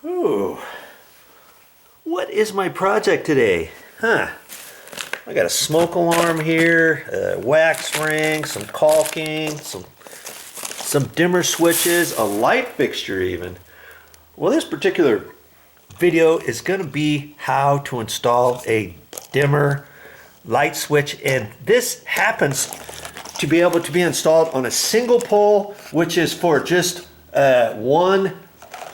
Ooh, what is my project today? I got a smoke alarm here, a wax ring, some caulking, some dimmer switches, a light fixture even. Well, this particular video is going to be how to install a dimmer light switch, and this happens to be able to be installed on a single pole, which is for just one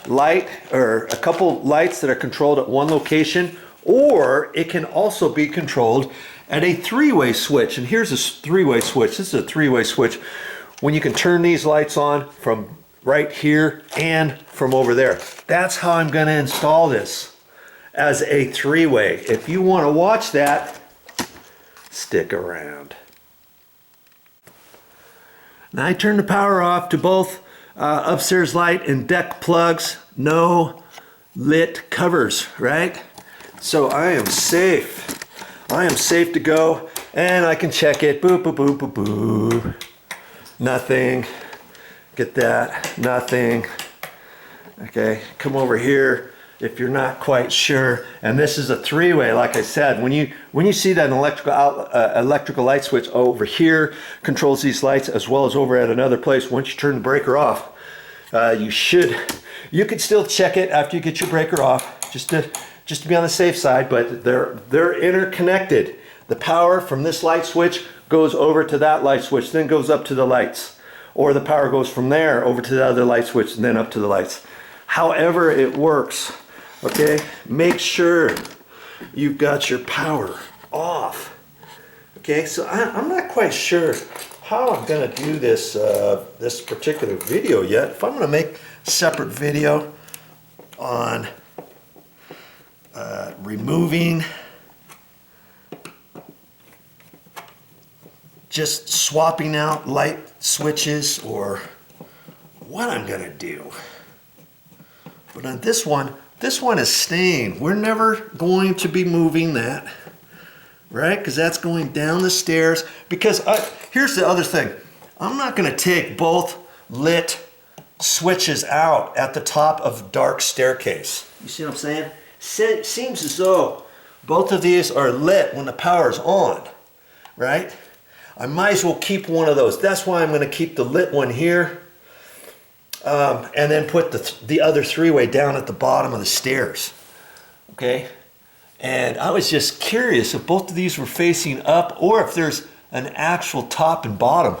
light or a couple lights that are controlled at one location, or it can also be controlled at a three-way switch. And here's a three-way switch. This is a three-way switch when you can turn these lights on from right here and from over there. That's how I'm going to install this as a three-way. If you want to watch that, stick around. Now I turn the power off to both upstairs light and deck plugs. No lit covers, right? So I am safe. I am safe to go, and I can check it. Boo, boo, boo, boo, boo. Nothing. Get that? Nothing. Okay, come over here if you're not quite sure. And this is a three-way, like I said. When you see that an electrical light switch over here controls these lights, as well as over at another place. Once you turn the breaker off, you could still check it after you get your breaker off, just to be on the safe side. But they're interconnected. The power from this light switch goes over to that light switch, then goes up to the lights, or the power goes from there over to the other light switch and then up to the lights. However it works. Okay, make sure you've got your power off. Okay, so I'm not quite sure how I'm going to do this this particular video yet. If I'm going to make a separate video on removing, just swapping out light switches, or what I'm going to do. But on this one is staying. We're never going to be moving that, right? Because that's going down the stairs. Because here's the other thing. I'm not going to take both lit switches out at the top of dark staircase. You see what I'm saying? Seems as though both of these are lit when the power's on, right? I might as well keep one of those. That's why I'm going to keep the lit one here. And then put the other three-way down at the bottom of the stairs. Okay? And I was just curious if both of these were facing up or if there's an actual top and bottom.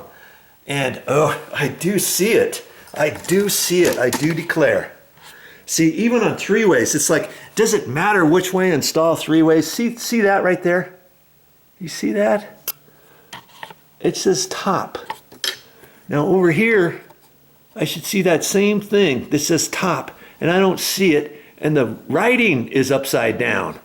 And oh, I do see it. I do see it. I do declare. See, even on three-ways, it's like, does it matter which way I install three-ways? See that right there? You see that? It says top. Now over here, I should see that same thing that says top, and I don't see it, and the writing is upside down.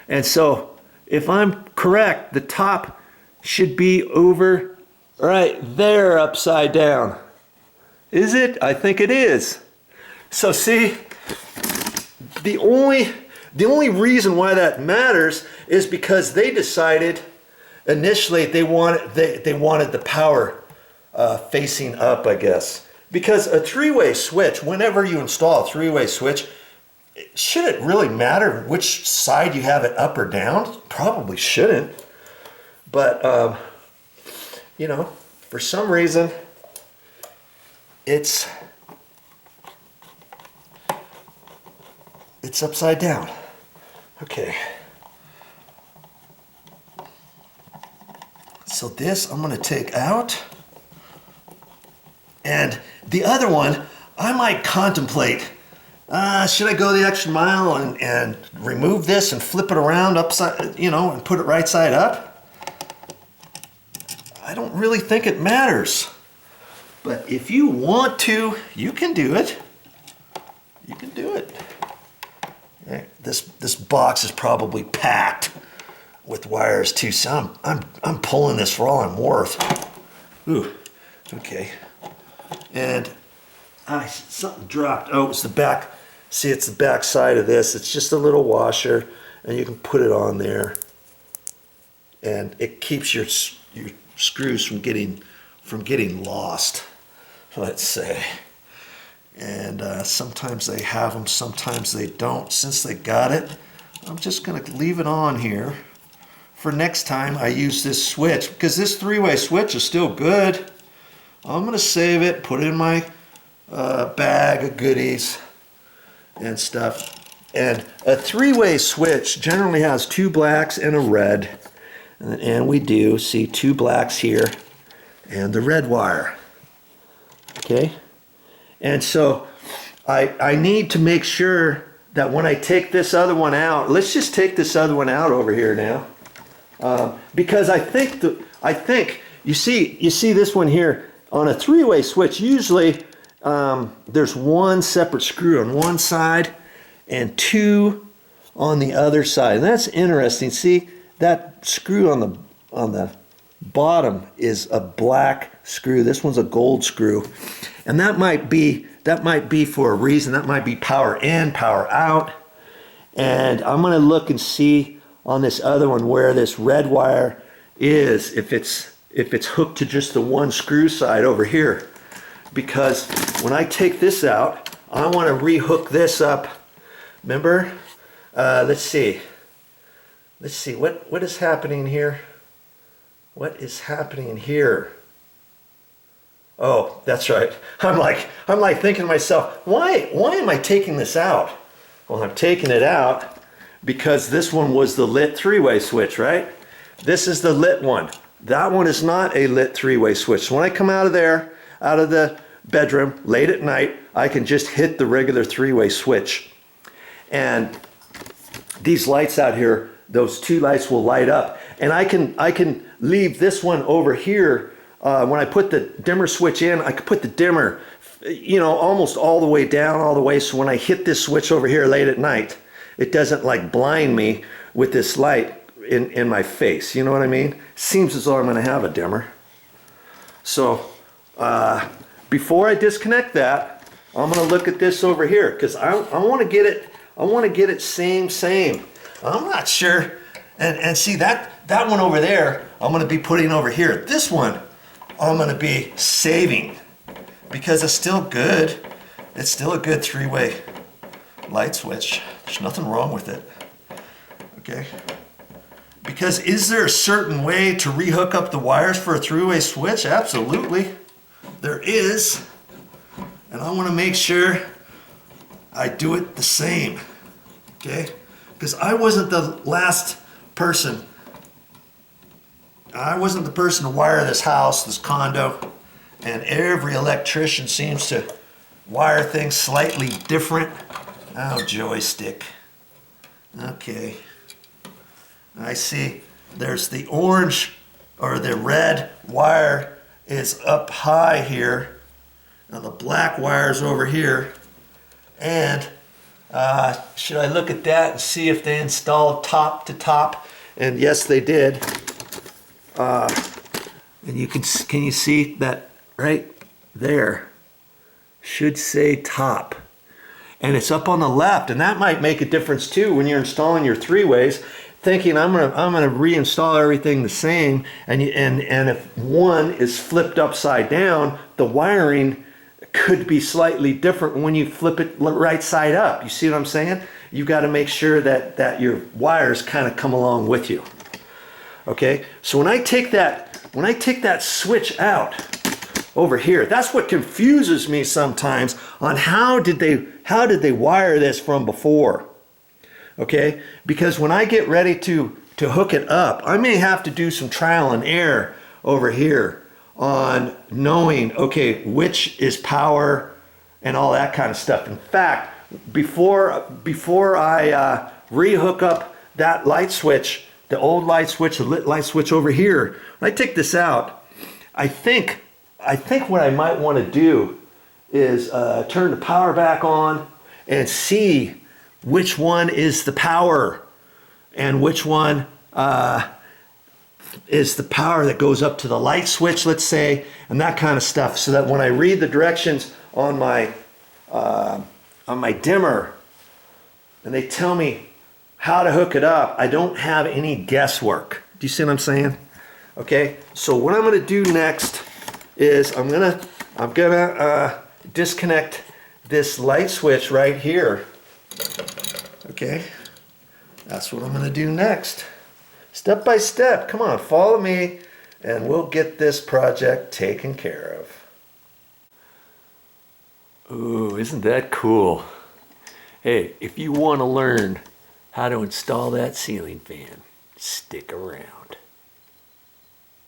And so if I'm correct, the top should be over right there upside down. Is it? I think it is. So see, the only reason why that matters is because they decided initially they wanted the power facing up, I guess. Because a three-way switch, whenever you install a three-way switch, should it really matter which side you have it up or down? Probably shouldn't. But, you know, for some reason, it's upside down. Okay. So this I'm going to take out. And the other one, I might contemplate, should I go the extra mile and remove this and flip it around upside, you know, and put it right side up? I don't really think it matters. But if you want to, you can do it. You can do it. Okay. This box is probably packed with wires too, so I'm pulling this for all I'm worth. Ooh, okay. And something dropped. Oh, it's the back. See, it's the back side of this. It's just a little washer, and you can put it on there, and it keeps your screws from getting lost. Let's say. And sometimes they have them, sometimes they don't. Since they got it, I'm just gonna leave it on here for next time I use this switch, because this three-way switch is still good. I'm gonna save it, put it in my bag of goodies and stuff. And a three-way switch generally has 2 blacks and a red. And we do see 2 blacks here and the red wire. Okay? And so I need to make sure that when I take this other one out, let's just take this other one out over here now. Because I think you see this one here on a three-way switch. Usually there's 1 separate screw on one side and 2 on the other side. And that's interesting. See, that screw on the bottom is a black screw. This one's a gold screw, and that might be for a reason. That might be power in, power out. And I'm going to look and see on this other one where this red wire is, if it's hooked to just the 1 screw side over here. Because when I take this out, I want to rehook this up. Remember? Let's see what is happening here. What is happening here? Oh, that's right. I'm like thinking to myself, why am I taking this out? Well, I'm taking it out because this one was the lit three-way switch, right? This is the lit one. That one is not a lit three-way switch. So when I come out of there, out of the bedroom late at night, I can just hit the regular three-way switch. And these lights out here, those 2 lights will light up. And I can leave this one over here. When I put the dimmer switch in, I can put the dimmer, almost all the way down, all the way. So when I hit this switch over here late at night, it doesn't like blind me with this light in my face. You know what I mean? Seems as though I'm gonna have a dimmer. So before I disconnect that, I'm gonna look at this over here, because I wanna get it same. I'm not sure. And see that one over there, I'm gonna be putting over here. This one, I'm gonna be saving, because it's still good. It's still a good three-way light switch. There's nothing wrong with it. Okay. Because is there a certain way to rehook up the wires for a three-way switch? Absolutely. There is. And I wanna make sure I do it the same. Okay? Because I wasn't the last person. I wasn't the person to wire this house, this condo, and every electrician seems to wire things slightly different. Oh, joystick. Okay. I see there's the orange or the red wire is up high here. Now the black wire's over here. And should I look at that and see if they installed top to top? And yes, they did. And can you see that right there? Should say top. And it's up on the left, and that might make a difference too when you're installing your three-ways, thinking I'm gonna reinstall everything the same, and if one is flipped upside down, the wiring could be slightly different when you flip it right side up. You see what I'm saying? You've got to make sure that your wires kind of come along with you. Okay, so when I take that switch out over here, that's what confuses me sometimes on how did they wire this from before. Okay, because when I get ready to hook it up, I may have to do some trial and error over here on knowing, okay, which is power and all that kind of stuff. In fact, before I rehook up that light switch, the old light switch, the lit light switch over here, when I take this out, I think what I might want to do is turn the power back on and see which one is the power and which one is the power that goes up to the light switch, let's say, and that kind of stuff, so that when I read the directions on my dimmer and they tell me how to hook it up, I don't have any guesswork. Do you see what I'm saying? Okay, so what I'm going to do next is I'm gonna disconnect this light switch right here. Okay, that's what I'm going to do next. Step by step, come on, follow me, and we'll get this project taken care of. Ooh, isn't that cool? Hey, if you want to learn how to install that ceiling fan, stick around.